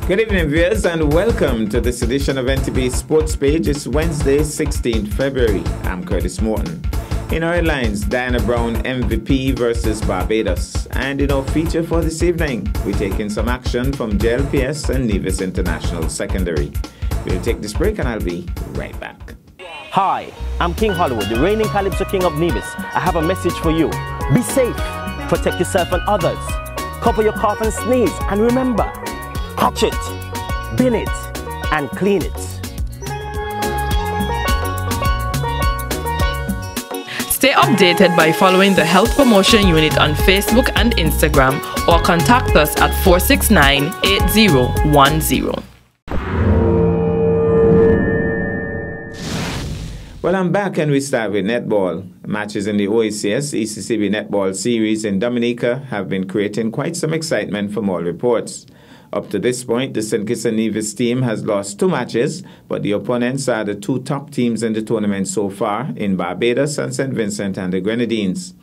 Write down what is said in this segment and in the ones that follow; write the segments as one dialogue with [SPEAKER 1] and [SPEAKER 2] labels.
[SPEAKER 1] Good evening, viewers, and welcome to this edition of NTB Sports Page. It's Wednesday, 16th February. I'm Curtis Morton. In our headlines, Diana Brown MVP versus Barbados. And in our feature for this evening, we're taking some action from JLPS and Nevis International Secondary. We'll take this break and I'll be right back.
[SPEAKER 2] Hi, I'm King Hollywood, the reigning Calypso King of Nevis. I have a message for you. Be safe, protect yourself and others. Cover your cough and sneeze, and remember, touch it, bin it, and clean it.
[SPEAKER 3] Stay updated by following the Health Promotion Unit on Facebook and Instagram, or contact us at 469-8010.
[SPEAKER 1] Well, I'm back and we start with netball. Matches in the OACS ECCB Netball Series in Dominica have been creating quite some excitement from all reports. Up to this point, the St. Kitts and Nevis team has lost 2 matches, but the opponents are the 2 top teams in the tournament so far in Barbados and St. Vincent and the Grenadines.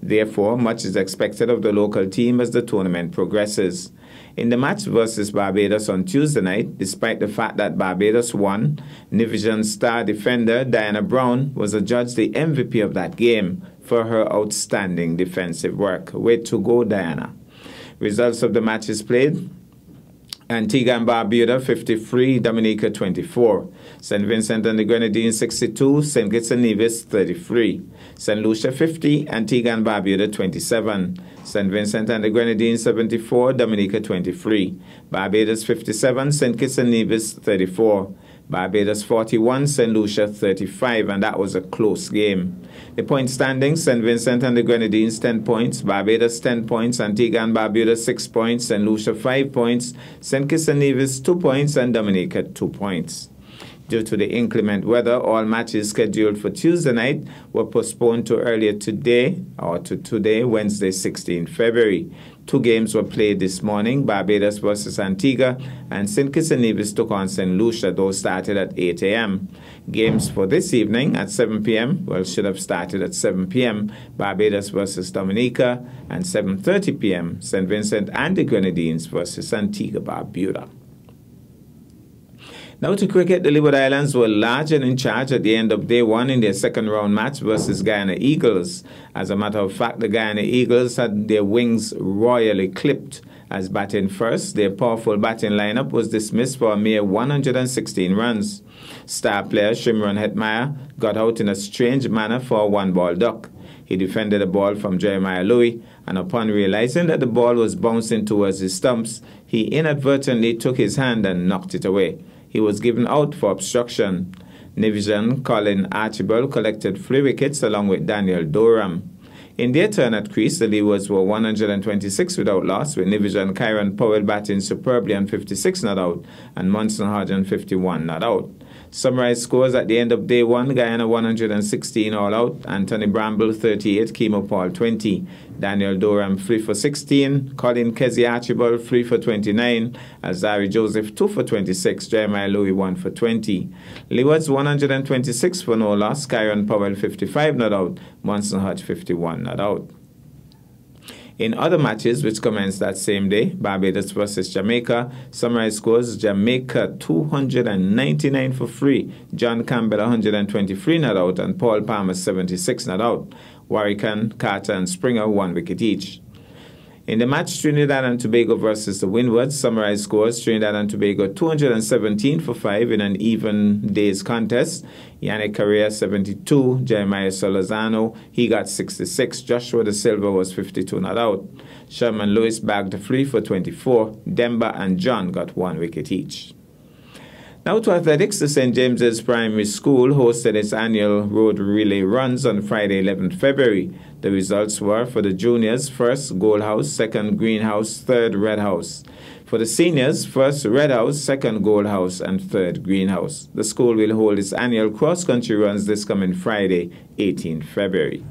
[SPEAKER 1] Therefore, much is expected of the local team as the tournament progresses. In the match versus Barbados on Tuesday night, despite the fact that Barbados won, Nivision star defender Diana Brown was adjudged the MVP of that game for her outstanding defensive work. Way to go, Diana. Results of the matches played: Antigua and Barbuda 53, Dominica 24. St. Vincent and the Grenadines 62, St. Kitts and Nevis 33. St. Lucia 50, Antigua and Barbuda 27. St. Vincent and the Grenadines 74, Dominica 23. Barbados 57, St. Kitts and Nevis 34. Barbados 41, St. Lucia 35, and that was a close game. The point standings: St. Vincent and the Grenadines 10 points, Barbados 10 points, Antigua and Barbuda 6 points, St. Lucia 5 points, St. Kitts and Nevis 2 points, and Dominica 2 points. Due to the inclement weather, all matches scheduled for Tuesday night were postponed to earlier today, or to today, Wednesday, 16th February. 2 games were played this morning: Barbados versus Antigua, and St. Kitts and Nevis took on St. Lucia. Those started at 8 a.m. Games for this evening at 7 p.m. should have started at 7 p.m. Barbados versus Dominica, and 7:30 p.m. St. Vincent and the Grenadines versus Antigua Barbuda. Now to cricket, the Leeward Islands were large and in charge at the end of day 1 in their second round match versus Guyana Eagles. As a matter of fact, the Guyana Eagles had their wings royally clipped, as batting first, their powerful batting lineup was dismissed for a mere 116 runs. Star player Shimron Hetmyer got out in a strange manner for a 1-ball duck. He defended the ball from Jeremiah Louis, and upon realizing that the ball was bouncing towards his stumps, he inadvertently took his hand and knocked it away. He was given out for obstruction. Nivision Colin Archibald collected 3 wickets along with Daniel Doram. In their turn at crease, the Leewards were 126 without loss, with Nivision Kyron Powell batting superbly on 56 not out and Munson Hodge on 51 not out. Summarized scores at the end of day 1: Guyana 116 all out, Anthony Bramble 38, Kemo Paul 20, Daniel Doram 3 for 16, Colin Kesey Archibald 3 for 29, Azari Joseph 2 for 26, Jeremiah Louis 1 for 20. Leewards 126 for no loss, Kyron Powell 55 not out, Munson Hodge 51 not out. In other matches, which commenced that same day, Barbados versus Jamaica, summarized scores: Jamaica 299 for 3, John Campbell 123 not out, and Paul Palmer 76 not out. Warrican, Carter, and Springer 1 wicket each. In the match Trinidad and Tobago versus the Windwards, summarized scores: Trinidad and Tobago 217 for 5 in an even days contest. Yannick Correa 72, Jeremiah Solozano, he got 66, Joshua De Silva was 52 not out. Sherman Lewis bagged 3 for 24, Demba and John got 1 wicket each. Now to athletics, the St. James's Primary School hosted its annual road relay runs on Friday, 11th February. The results were: for the juniors, first Gold House, second Green House, third Red House. For the seniors, first Red House, second Gold House, and third Green House. The school will hold its annual cross-country runs this coming Friday, 18th February.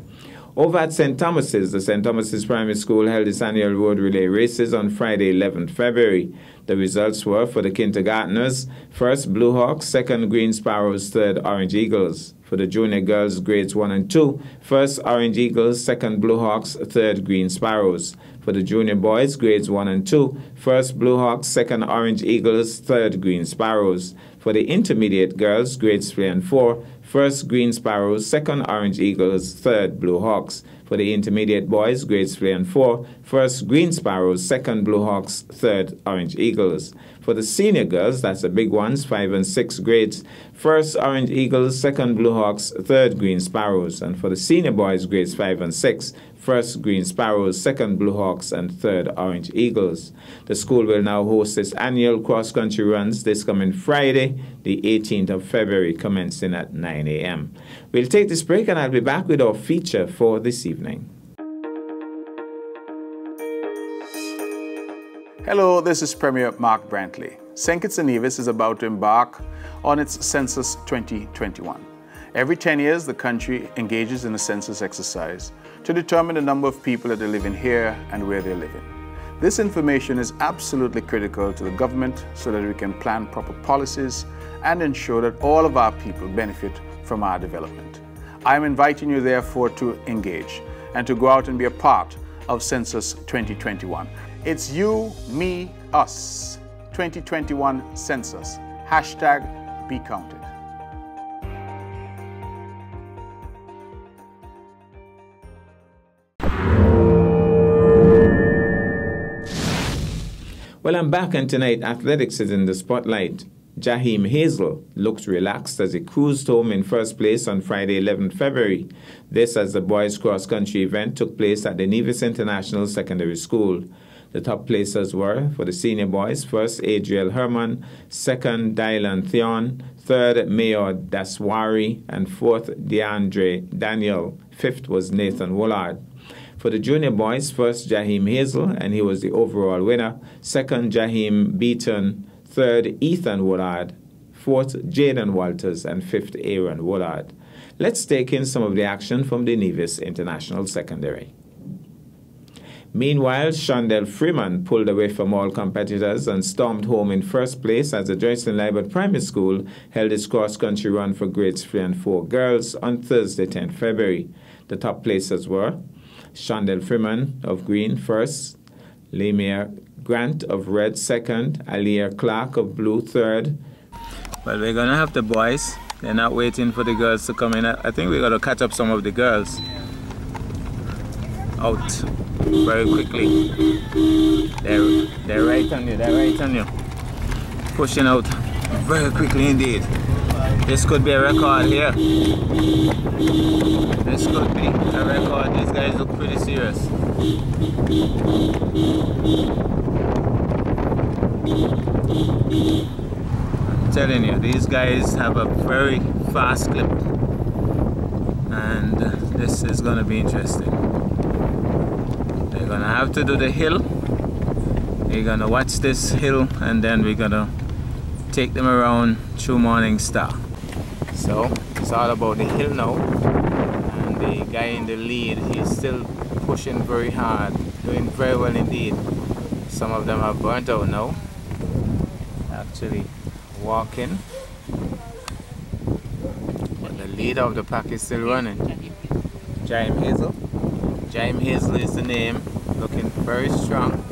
[SPEAKER 1] Over at St. Thomas's, the St. Thomas's Primary School held its annual road relay races on Friday, 11th February. The results were: for the kindergartners, first Blue Hawks, second Green Sparrows, third Orange Eagles. For the junior girls grades 1 and 2, first Orange Eagles, second Blue Hawks, third Green Sparrows. For the junior boys, grades 1 and 2, first Blue Hawks, second Orange Eagles, third Green Sparrows. For the intermediate girls, grades 3 and 4, first Green Sparrows, second Orange Eagles, third Blue Hawks. For the intermediate boys, grades 3 and 4, first Green Sparrows, second Blue Hawks, third Orange Eagles. For the senior girls, that's the big ones, 5 and 6 grades, first Orange Eagles, second Blue Hawks, third Green Sparrows. And for the senior boys, grades 5 and 6, first Green Sparrows, second Blue Hawks, and third Orange Eagles. The school will now host its annual cross-country runs this coming Friday, the 18th of February, commencing at 9 a.m. We'll take this break and I'll be back with our feature for this evening.
[SPEAKER 4] Hello, this is Premier Mark Brantley. St. Kitts and Nevis is about to embark on its Census 2021. Every 10 years, the country engages in a census exercise to determine the number of people that are living here and where they're living. This information is absolutely critical to the government so that we can plan proper policies and ensure that all of our people benefit from our development. I am inviting you, therefore, to engage and to go out and be a part of Census 2021. It's you, me, us. 2021 Census. Hashtag Be Counted.
[SPEAKER 1] Well, I'm back, and tonight athletics is in the spotlight. Jaheim Hazel looked relaxed as he cruised home in first place on Friday, 11th February. This as the boys' cross-country event took place at the Nevis International Secondary School. The top placers were, for the senior boys, first Adriel Herman, second Dylan Theon, third Mayor Daswari, and fourth DeAndre Daniel. Fifth was Nathan Woolard. For the junior boys, first Jaheim Hazel, and he was the overall winner. Second, Jaheim Beaton. Third, Ethan Woolard. Fourth, Jaden Walters. And fifth, Aaron Woolard. Let's take in some of the action from the Nevis International Secondary. Meanwhile, Shondell Freeman pulled away from all competitors and stormed home in first place as the Joycelyn Libert Primary School held its cross-country run for grades 3 and 4 girls on Thursday, 10th February. The top placers were Shondell Freeman of green first, Lemire Grant of red second, Aliyah Clark of blue third. Well, we're going to have the boys. They're not waiting for the girls to come in. I think we're going to catch up some of the girls out very quickly. They're right on you, they're right on you. Pushing out very quickly indeed. This could be a record here. This could be a record. These guys look pretty serious. I'm telling you, these guys have a very fast clip. And this is going to be interesting. They're going to have to do the hill. We're going to watch this hill and then we're going to take them around through Morning Star. So it's all about the hill now, and the guy in the lead, he's still pushing very hard, doing very well indeed. Some of them have burnt out now, actually walking, but the leader of the pack is still running. Jaheim Hazel. Jaheim Hazel is the name, looking very strong,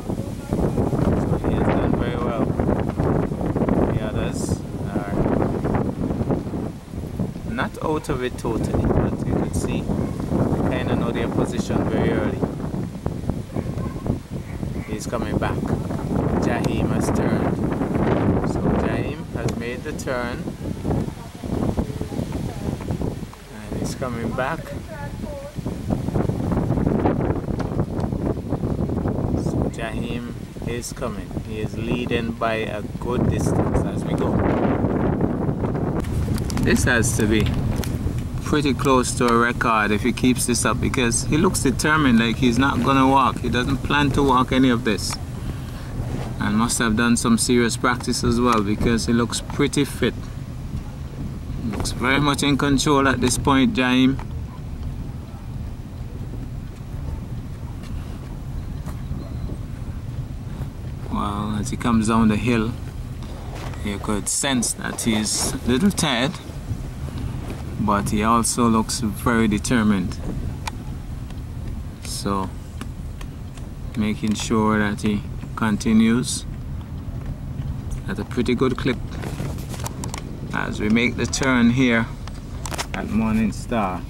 [SPEAKER 1] so he has done very well. The others are not out of it totally, but you can see they kind of know their position very early. He's coming back. Jaheim has turned. So Jaheim has made the turn and he's coming back. So Jaheim is coming. He is leading by a good distance as we go. This has to be pretty close to a record if he keeps this up, because he looks determined, like he's not gonna walk. He doesn't plan to walk any of this, and must have done some serious practice as well, because he looks pretty fit. He looks very much in control at this point, Jaheim. Well, as he comes down the hill, you could sense that he's a little tired, but he also looks very determined. So making sure that he continues at a pretty good clip as we make the turn here at Morning Star.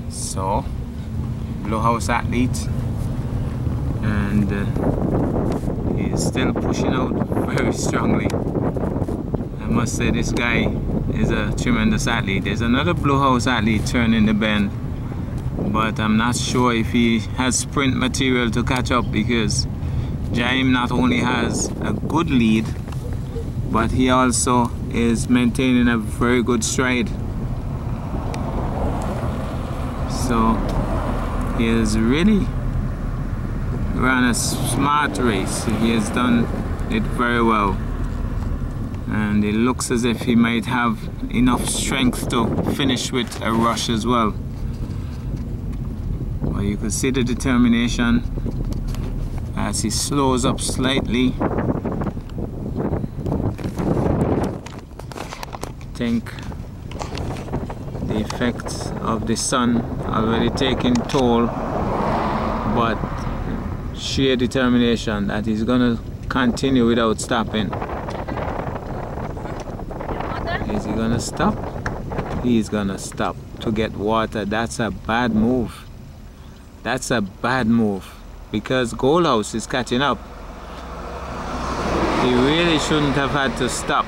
[SPEAKER 1] So, Blue House athlete, and he's still pushing out very strongly. I must say this guy is a tremendous athlete. There's another Blue House athlete turning the bend, but I'm not sure if he has sprint material to catch up, because Jaime not only has a good lead, but he also is maintaining a very good stride. So he has really run a smart race. He has done it very well, and it looks as if he might have enough strength to finish with a rush as well. Well, you can see the determination as he slows up slightly. I think the effects of the sun already taking toll, but sheer determination that he's gonna continue without stopping. Is he gonna stop? He's gonna stop to get water. That's a bad move. That's a bad move, because Gold House is catching up. He really shouldn't have had to stop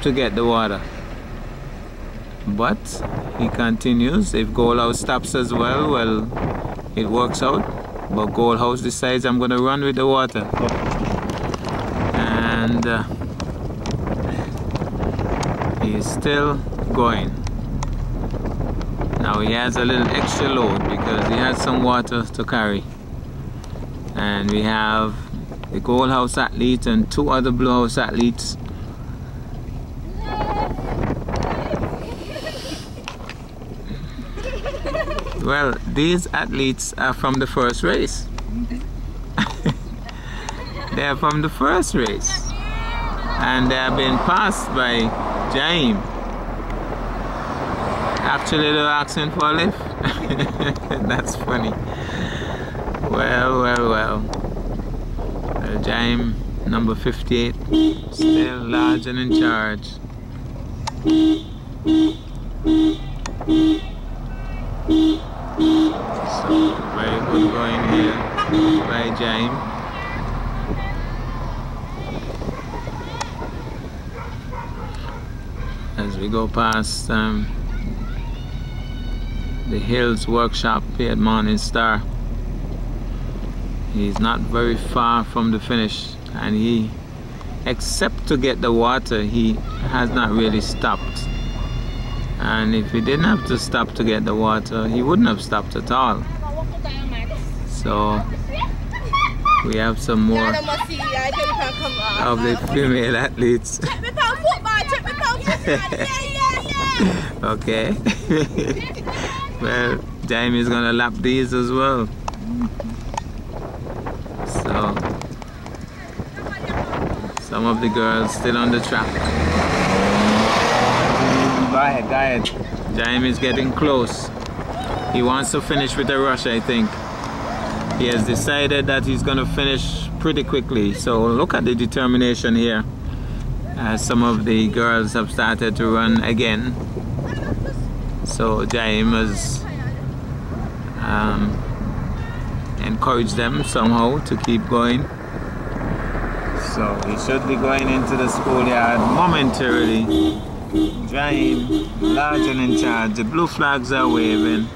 [SPEAKER 1] to get the water, but he continues. If Gold House stops as well, well, it works out. But Gold House decides, I'm going to run with the water, and he is still going. Now he has a little extra load because he has some water to carry, and we have the Gold House athlete and two other Blue House athletes. Well, these athletes are from the first race. They are from the first race, and they have been passed by Jaime. Actually, they're asking for a lift. That's funny. Well. Jaime, number 58, still large and in charge. So, very good going here by Jaime. As we go past the Hills Workshop here at Morning Star, he's not very far from the finish, and he, except to get the water, he has not really stopped. And if he didn't have to stop to get the water, he wouldn't have stopped at all. So we have some more of the female athletes. Okay. Well, Jaime is gonna lap these as well. So some of the girls still on the track. Go ahead. Jaime is getting close. He wants to finish with a rush, I think. He has decided that he's going to finish pretty quickly. So look at the determination here. Some of the girls have started to run again. So Jaime has encouraged them somehow to keep going. So he should be going into the schoolyard momentarily. Jaime, large and in charge. The blue flags are waving.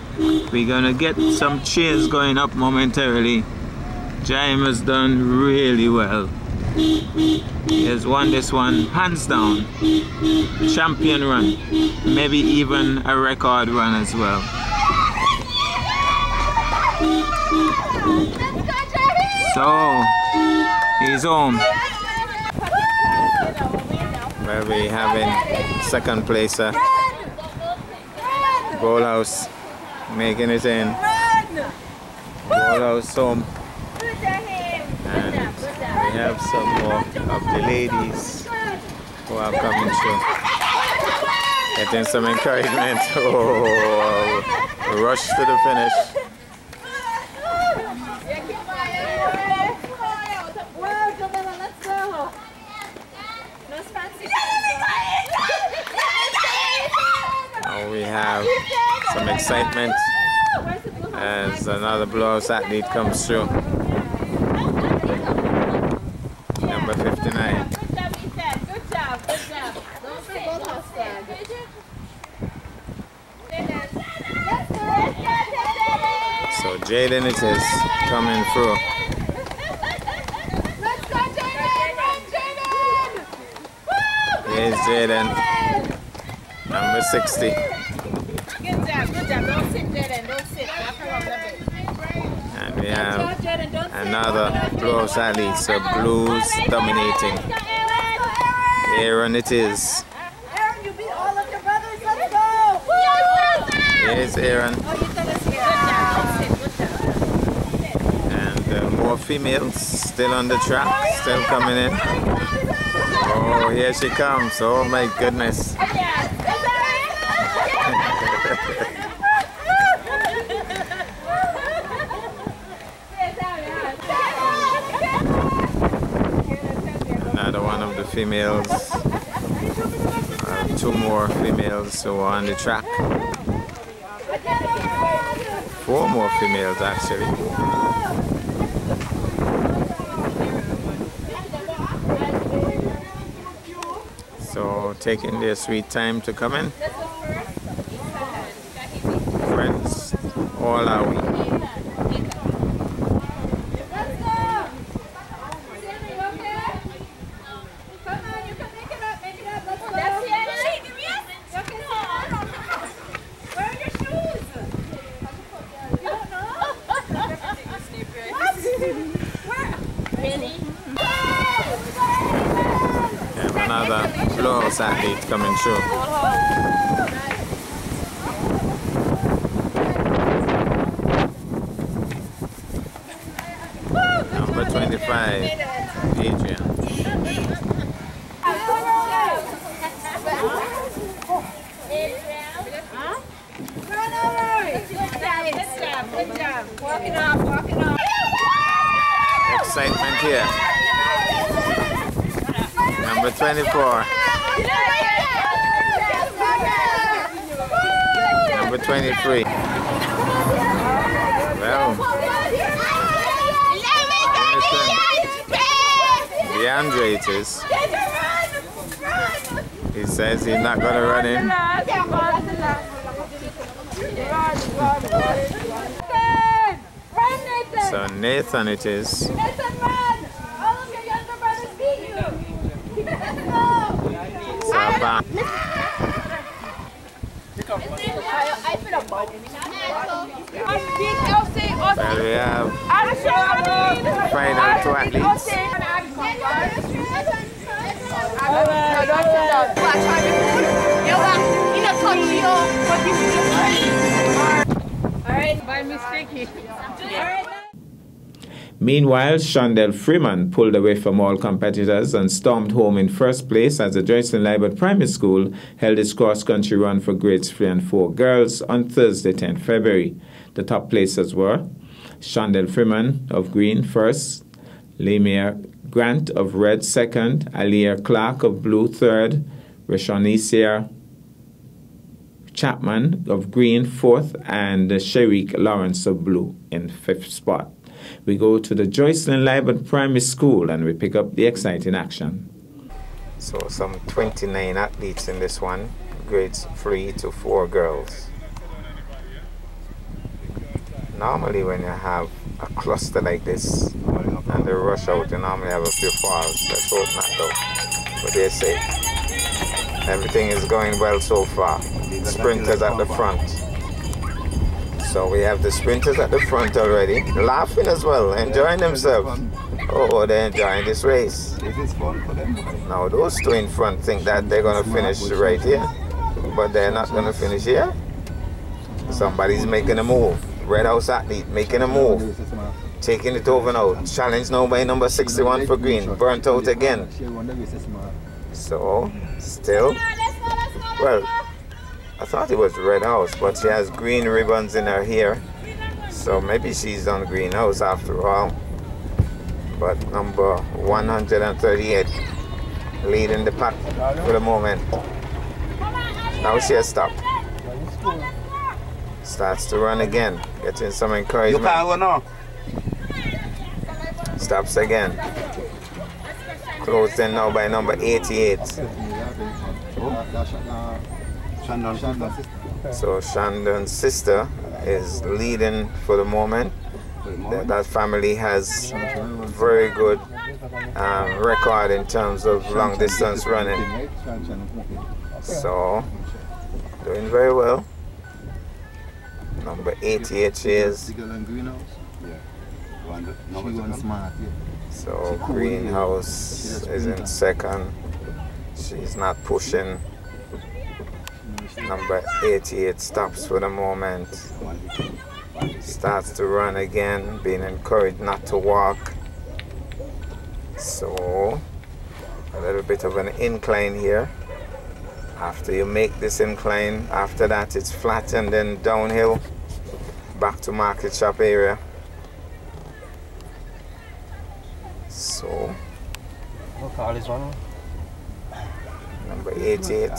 [SPEAKER 1] We're gonna get some cheers going up momentarily. Jaime has done really well. He has won this one hands down. Champion run, maybe even a record run as well. So he's home. Where we having second placer, Gold House making it in. Gold House home, and we have some more of the ladies who are coming through. Getting some encouragement. Oh, rush to the finish. Now we have some excitement as another blowout athlete comes through. Number 59.
[SPEAKER 5] Good job. Don't say
[SPEAKER 1] So Jaden it is coming through.
[SPEAKER 5] Let's go, Jaden! Run, Jaden!
[SPEAKER 1] Here's Jaden. Number 60.
[SPEAKER 5] Good job. Don't sit, Jaden. Don't sit. Wrap around a bit.
[SPEAKER 1] And we have another blowout athlete, so Blues dominating. Aaron it is.
[SPEAKER 5] Aaron, you beat all of your brothers. Let's go!
[SPEAKER 1] Here's Aaron.
[SPEAKER 5] Oh, you tell us here. Good job.
[SPEAKER 1] And more females still on the track, still coming in. Oh, here she comes. Oh my goodness. Another one of the females. Two more females who are on the track. 4 more females actually. So taking their sweet time to come in. Friends, all are we. Another blowout athlete coming through. Number 25, Adrian.
[SPEAKER 5] Good job. Walking off.
[SPEAKER 1] Excitement here. Number 24. Number 23. Well, DeAndre it is. He says he's not going to run in. So Nathan it is.
[SPEAKER 5] Nathan, run! All of your younger brothers beat you!
[SPEAKER 1] Saba. Well, we have final 2 athletes.
[SPEAKER 5] Alright, by mistake.
[SPEAKER 1] Meanwhile, Shondell Freeman pulled away from all competitors and stormed home in first place as the Joycelyn Libert Primary School held its cross-country run for grades 3 and 4 girls on Thursday, 10th February. The top placers were Shondell Freeman of green first, Lemire Grant of red second, Aliyah Clark of blue third, Rashawnisia Chapman of green fourth, and Sherik Lawrence of blue in 5th spot. We go to the Joycelyn Libert Primary School and we pick up the exciting action. So some 29 athletes in this one, grades 3 to 4 girls. Normally when you have a cluster like this and they rush out, you normally have a few falls. Let's hope not though, but they're safe. Everything is going well so far. Sprinters at the front. So we have the sprinters at the front already, laughing as well, enjoying themselves. Oh, they're enjoying this race. Now those 2 in front think that they're going to finish right here, but they're not going to finish here. Somebody's making a move. Red House athlete making a move. Taking it over now. Challenge now by number 61 for green. Burnt out again. So, still, well, I thought it was Red House, but she has green ribbons in her hair. So maybe she's on Green House after all. But number 138 leading the pack for the moment. Now she has stopped. Starts to run again, getting some encouragement.
[SPEAKER 6] You can't go now.
[SPEAKER 1] Stops again. Closed in now by number 88. So Shandon's sister is leading for the moment. That family has very good record in terms of long distance running. So doing very well. Number 88 she is. So Greenhouse is in second. She's not pushing. Number 88 stops for the moment. Starts to run again, being encouraged not to walk. So a little bit of an incline here. After you make this incline, after that it's flat and then downhill back to Market Shop area. So number 88.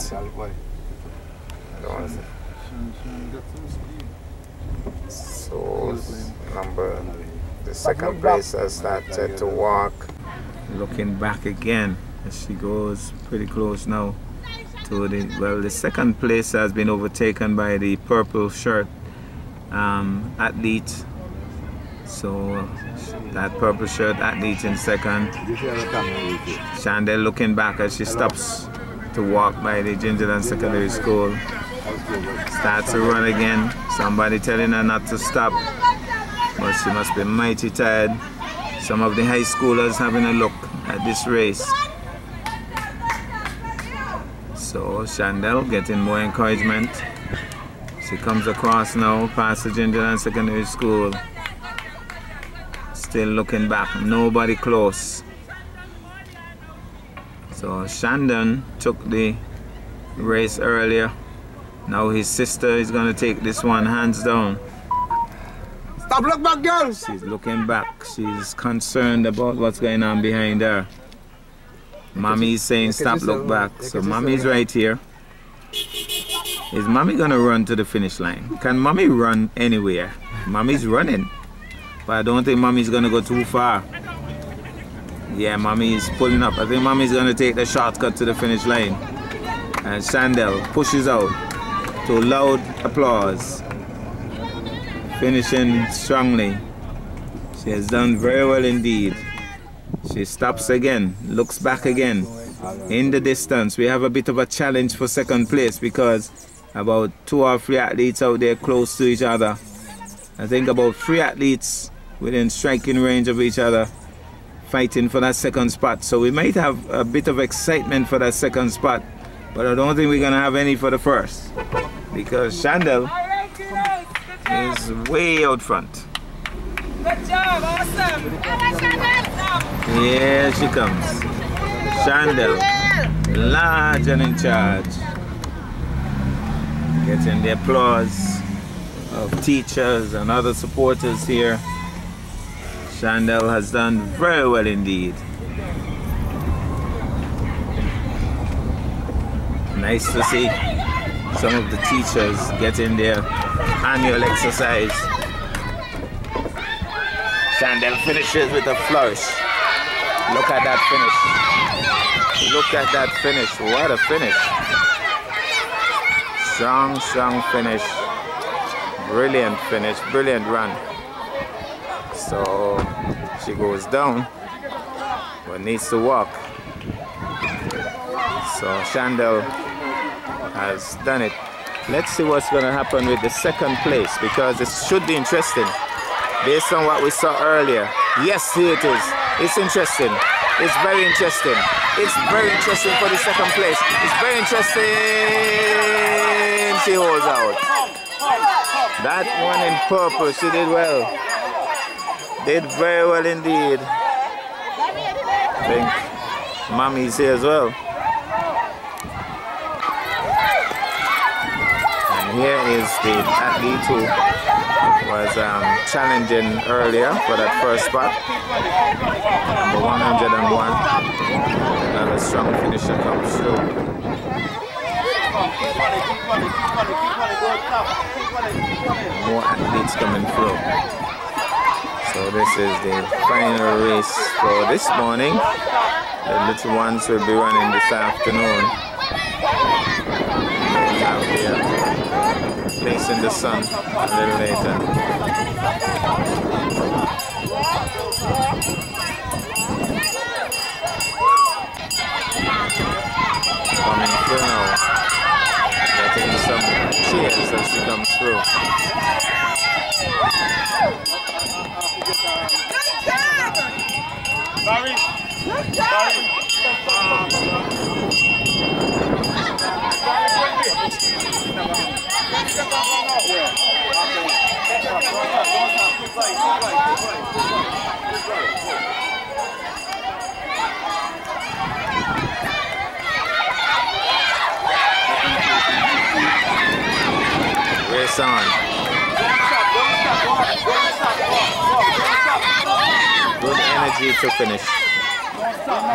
[SPEAKER 1] So the second place has started to walk. Looking back again as she goes pretty close now to the second place has been overtaken by the purple shirt athlete. So that purple shirt athlete in second. Chandel looking back as she stops to walk by the Gingerland Secondary School. Starts to run again. Somebody telling her not to stop, but she must be mighty tired. Some of the high schoolers having a look at this race. So Chandel getting more encouragement. She comes across now past the Gingerland Secondary School. Still looking back, nobody close. So Shandon took the race earlier. Now his sister is going to take this one hands down.
[SPEAKER 6] Stop, look back, girl.
[SPEAKER 1] She's looking back. She's concerned about what's going on behind her. Mommy is saying stop, look back. So Mommy's right here. Is Mommy going to run to the finish line? Can Mommy run anywhere? Mommy's running. But I don't think Mommy's going to go too far. Yeah, Mommy is pulling up. I think Mommy's going to take the shortcut to the finish line. And Chandel pushes out to loud applause. Finishing strongly. She has done very well indeed. She stops again, looks back again. In the distance, we have a bit of a challenge for second place because about 2 or 3 athletes out there close to each other. I think about 3 athletes within striking range of each other fighting for that second spot. So we might have a bit of excitement for that second spot, but I don't think we're gonna have any for the first because Chandel is way out front.
[SPEAKER 5] Good job, awesome.
[SPEAKER 1] Here she comes. Chandel, large and in charge. Getting the applause of teachers and other supporters here. Chandel has done very well indeed. Nice to see some of the teachers getting their annual exercise. Chandel finishes with a flourish. Look at that finish. Look at that finish. What a finish. Strong, strong finish. Brilliant finish. Brilliant run. So she goes down, but needs to walk. So Chandel has done it. Let's see what's going to happen with the second place because it should be interesting based on what we saw earlier. Yes, here it is. It's interesting. It's very interesting. It's very interesting for the second place. It's very interesting. She holds out. That one in purple, she did well. Did very well indeed. I think Mommy's here as well. here is the athlete who was challenging earlier for that first spot. Number 101. Another strong finisher comes through. More athletes coming through. So this is the final race for this morning. The little ones will be running this afternoon. Out here, place in the sun a little later. Coming through now. Getting some cheers as she comes through. Race on. Good energy to finish.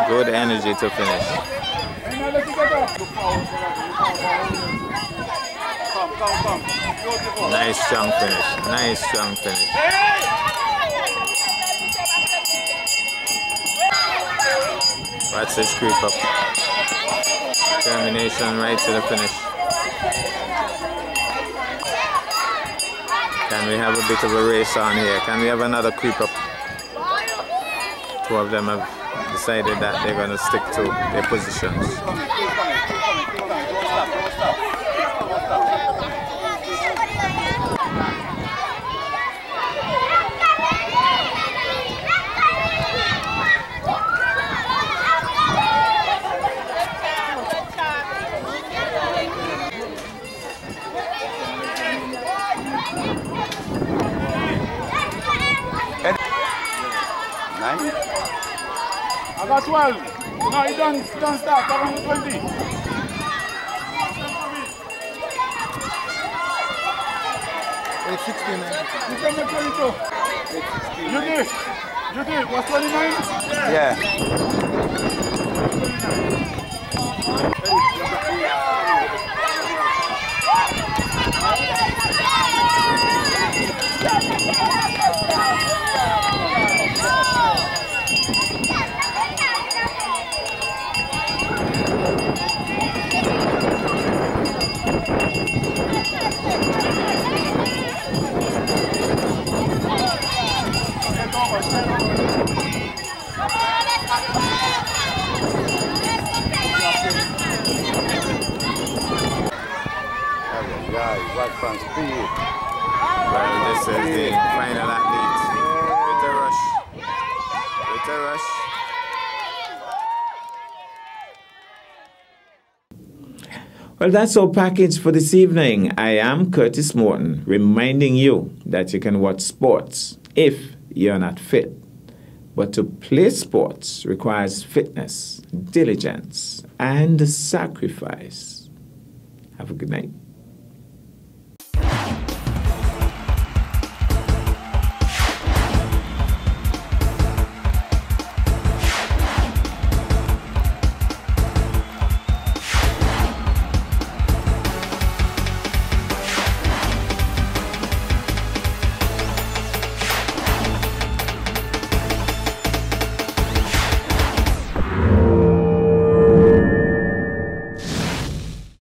[SPEAKER 1] Good energy to finish. Nice strong finish. Nice strong finish. Watch this creep up. Determination right to the finish. Can we have a bit of a race on here? Can we have another creep up? Two of them have decided that they're going to stick to their positions.
[SPEAKER 6] I got 12. No, you don't start. I want 20. It's 16. You come to 22. You did. Was 29? Yeah.
[SPEAKER 1] Well, this is the final athlete. With a rush. With a rush. Well, that's our package for this evening. I am Curtis Morton, reminding you that you can watch sports if you're not fit. But to play sports requires fitness, diligence, and sacrifice. Have a good night.